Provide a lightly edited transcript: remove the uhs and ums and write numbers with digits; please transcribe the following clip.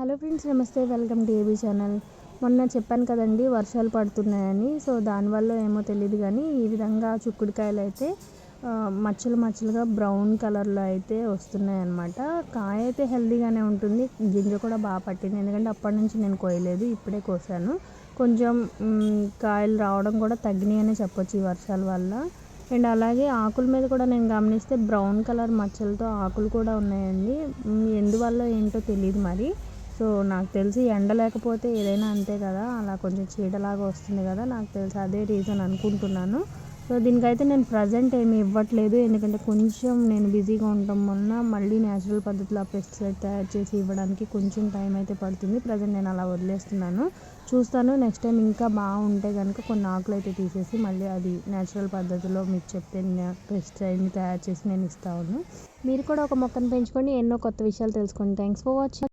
Hello friends, నమస్తే. Welcome to AB channel. మొన్న చెప్పాను కదండి వర్షాలు పడుతున్నాయని. సో దానివల్ల ఏమో తెలియదు కానీ ఈ విధంగా చిక్కుడుకాయలు అయితే మచ్చలు మచ్చలుగా బ్రౌన్ కలర్లో అయితే వస్తున్నాయి అన్నమాట. కాయ అయితే హెల్దీగానే ఉంటుంది, గింజ కూడా బాగా పట్టింది. ఎందుకంటే అప్పటి నుంచి నేను కోయలేదు, ఇప్పుడే కోసాను. కొంచెం కాయలు రావడం కూడా తగ్గినాయి అనే చెప్పొచ్చు ఈ వర్షాల వల్ల. అండ్ అలాగే ఆకుల మీద కూడా నేను గమనిస్తే బ్రౌన్ కలర్ మచ్చలతో ఆకులు కూడా ఉన్నాయండి. ఎందువల్ల ఏంటో తెలియదు మరి. సో నాకు తెలిసి ఎండ లేకపోతే ఏదైనా అంతే కదా, అలా కొంచెం చీడలాగా వస్తుంది కదా, నాకు తెలిసి అదే రీజన్ అనుకుంటున్నాను. సో దీనికైతే నేను ప్రజెంట్ ఏమి ఇవ్వట్లేదు, ఎందుకంటే కొంచెం నేను బిజీగా ఉండటం వలన మళ్ళీ న్యాచురల్ పద్ధతిలో పెస్టిసైడ్ తయారు చేసి ఇవ్వడానికి కొంచెం టైం అయితే పడుతుంది. ప్రజెంట్ నేను అలా వదిలేస్తున్నాను. చూస్తాను, నెక్స్ట్ టైం ఇంకా బాగుంటే కనుక కొన్ని ఆకులు అయితే తీసేసి మళ్ళీ అది న్యాచురల్ పద్ధతిలో మీకు చెప్తే పెస్టిసైడ్ని తయారు చేసి నేను ఇస్తాను. మీరు కూడా ఒక మొక్కను పెంచుకొని ఎన్నో కొత్త విషయాలు తెలుసుకోండి. Thanks for watching.